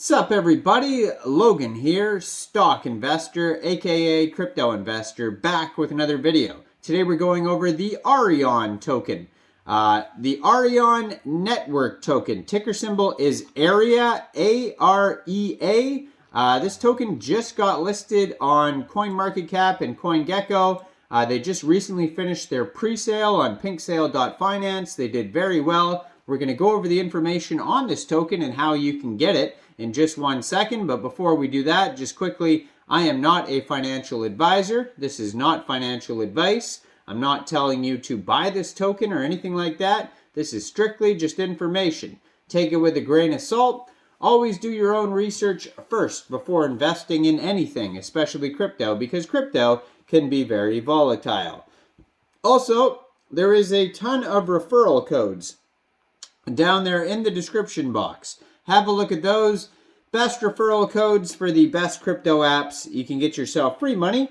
What's up, everybody? Logan here, stock investor, aka crypto investor, back with another video. Today we're going over the Areon token. The Areon network token, ticker symbol is AREA, A-R-E-A. This token just got listed on CoinMarketCap and CoinGecko. They just recently finished their pre-sale on pinksale.finance. They did very well. We're going to go over the information on this token and how you can get it in just 1 second. But before we do that, just quickly, I am not a financial advisor. This is not financial advice. I'm not telling you to buy this token or anything like that. This is strictly just information. Take it with a grain of salt. Always do your own research first before investing in anything, especially crypto, because crypto can be very volatile. Also, there is a ton of referral codes down there in the description box. Have a look at those. Best referral codes for the best crypto apps. You can get yourself free money,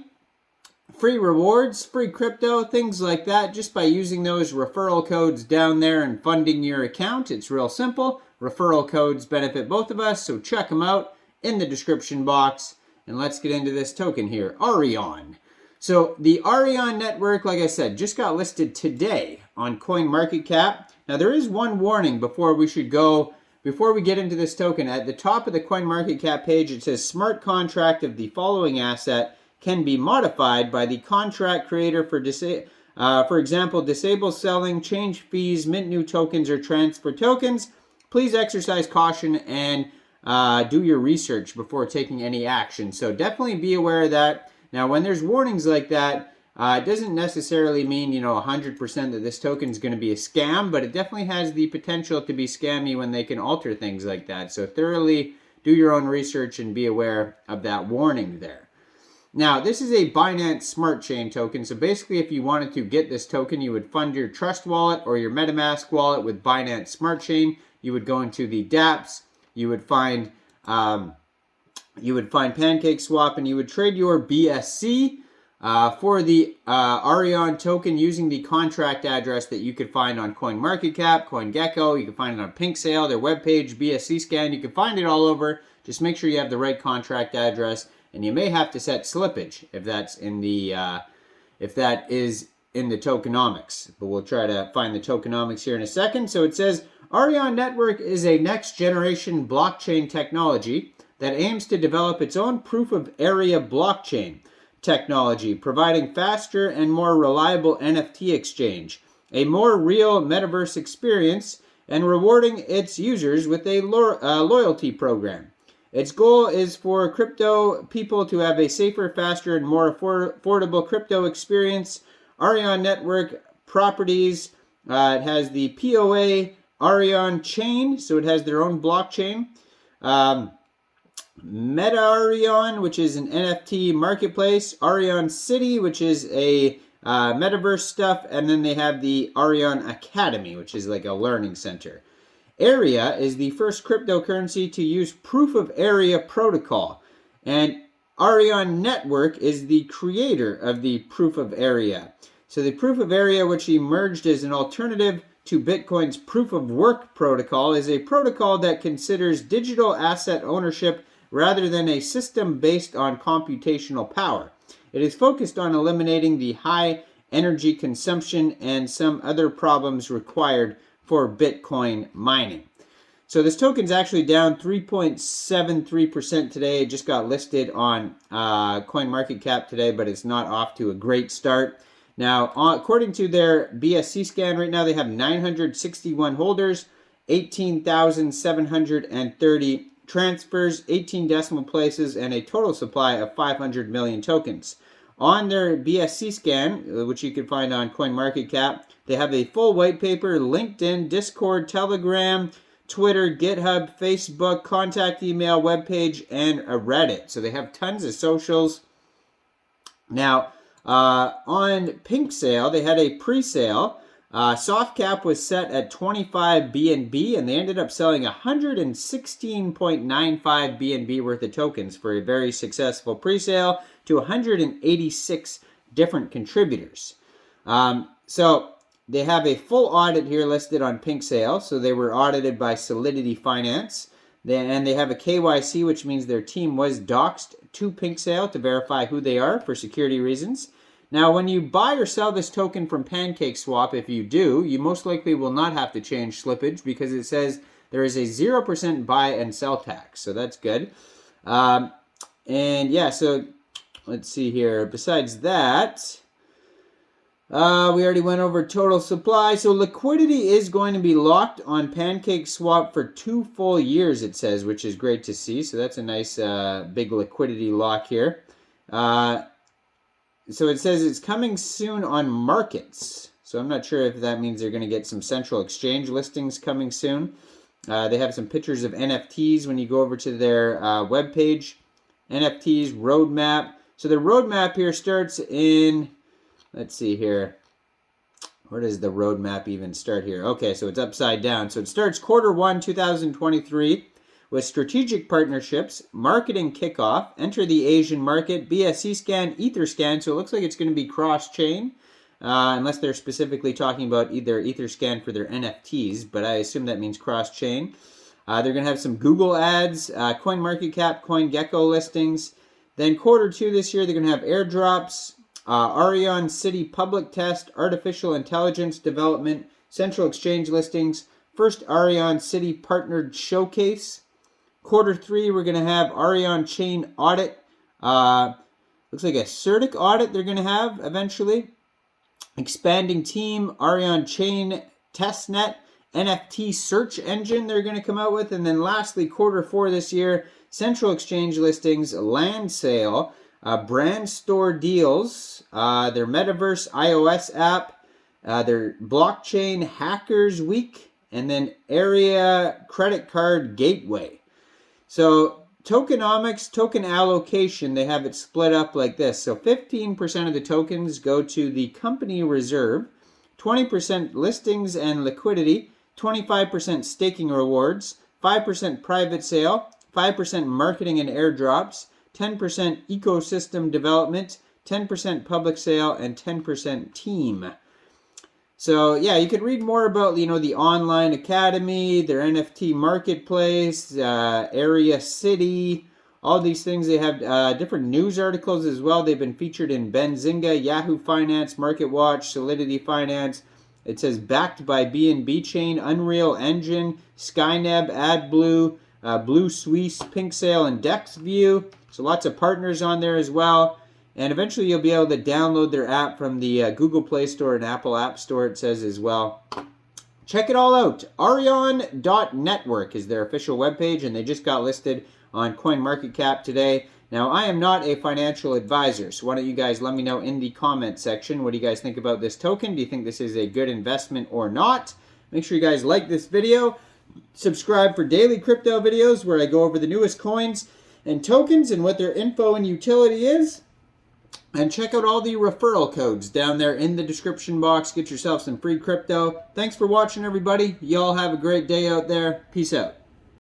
free rewards, free crypto, things like that, just by using those referral codes down there and funding your account. It's real simple. Referral codes benefit both of us, so check them out in the description box. And let's get into this token here, Areon. So the Areon network, like I said, just got listed today on CoinMarketCap. Now there is one warning before we get into this token. At the top of the CoinMarketCap page, it says smart contract of the following asset can be modified by the contract creator for example, disable selling, change fees, mint new tokens, or transfer tokens. Please exercise caution and do your research before taking any action. So definitely be aware of that. Now, when there's warnings like that, it doesn't necessarily mean, 100% that this token is going to be a scam, but it definitely has the potential to be scammy when they can alter things like that. So thoroughly do your own research and be aware of that warning there. Now, this is a Binance Smart Chain token. So basically, if you wanted to get this token, you would fund your Trust wallet or your MetaMask wallet with Binance Smart Chain. You would go into the dApps. You would find PancakeSwap, and you would trade your BSC for the Areon token using the contract address that you could find on CoinMarketCap, CoinGecko. You can find it on PinkSale, their webpage, BSC scan. You can find it all over. Just make sure you have the right contract address, and you may have to set slippage if that is in the tokenomics. But we'll try to find the tokenomics here in a second. So it says Areon Network is a next generation blockchain technology that aims to develop its own proof of area blockchain technology, providing faster and more reliable NFT exchange, a more real metaverse experience, and rewarding its users with a loyalty program. Its goal is for crypto people to have a safer, faster, and more affordable crypto experience. Areon Network properties, it has the POA Areon chain, so it has their own blockchain. Areon, which is an NFT marketplace, Areon City, which is a metaverse stuff, and then they have the Areon Academy, which is like a learning center. Area is the first cryptocurrency to use proof of area protocol, and Areon Network is the creator of the proof of area. So the proof of area, which emerged as an alternative to Bitcoin's proof of work protocol, is a protocol that considers digital asset ownership rather than a system based on computational power. It is focused on eliminating the high energy consumption and some other problems required for Bitcoin mining. So this token's actually down 3.73% today. It just got listed on CoinMarketCap today, but it's not off to a great start. Now, according to their BSC scan right now, they have 961 holders, 18,730 transfers, 18 decimal places, and a total supply of 500 million tokens. On their BSC scan, which you can find on CoinMarketCap, they have a full white paper, LinkedIn, Discord, Telegram, Twitter, GitHub, Facebook, contact email, webpage, and a Reddit. So they have tons of socials. Now, on PinkSale, they had a pre-sale. Soft cap was set at 25 BNB, and they ended up selling 116.95 BNB worth of tokens for a very successful pre-sale to 186 different contributors. So they have a full audit here listed on PinkSale. So they were audited by Solidity Finance. And they have a KYC, which means their team was doxxed to PinkSale to verify who they are for security reasons. Now, when you buy or sell this token from PancakeSwap, if you do, you most likely will not have to change slippage because it says there is a 0% buy and sell tax. So that's good. And yeah, so let's see here. Besides that, we already went over total supply. So liquidity is going to be locked on PancakeSwap for 2 full years, it says, which is great to see. So that's a nice big liquidity lock here. So it says it's coming soon on markets. So I'm not sure if that means they're going to get some central exchange listings coming soon. They have some pictures of NFTs when you go over to their webpage. NFTs roadmap. So the roadmap here starts in, let's see here. Where does the roadmap even start here? Okay, so it's upside down. So it starts Q1 2023 with strategic partnerships, marketing kickoff, enter the Asian market, BSC scan, Etherscan. So it looks like it's going to be cross-chain, unless they're specifically talking about either Etherscan for their NFTs, but I assume that means cross-chain. They're going to have some Google ads, CoinMarketCap, CoinGecko listings. Then Q2 this year, they're going to have airdrops, Areon City public test, artificial intelligence development, central exchange listings, first Areon City partnered showcase. Q3, we're going to have Areon chain audit. Looks like a CertiK audit they're going to have eventually. Expanding team, Areon chain testnet, NFT search engine they're going to come out with. And then lastly, Q4 this year, central exchange listings, land sale, brand store deals, their metaverse iOS app, their blockchain hackers week, and then area credit card gateway. So tokenomics, token allocation, they have it split up like this. So 15% of the tokens go to the company reserve, 20% listings and liquidity, 25% staking rewards, 5% private sale, 5% marketing and airdrops, 10% ecosystem development, 10% public sale, and 10% team. So yeah, you could read more about, the online academy, their NFT marketplace, area city, all these things. They have different news articles as well. They've been featured in Benzinga, Yahoo Finance, MarketWatch, Solidity Finance. It says backed by BNB Chain, Unreal Engine, Skyneb, AdBlue, Blue Suisse, PinkSale, and DexView. So lots of partners on there as well. And eventually you'll be able to download their app from the Google Play Store and Apple App Store, it says as well. Check it all out. Areon.network is their official webpage, and they just got listed on CoinMarketCap today. Now, I am not a financial advisor, so why don't you guys let me know in the comment section. What do you guys think about this token? Do you think this is a good investment or not? Make sure you guys like this video. Subscribe for daily crypto videos where I go over the newest coins and tokens and what their info and utility is. And check out all the referral codes down there in the description box. Get yourself some free crypto. Thanks for watching, everybody. Y'all have a great day out there. Peace out.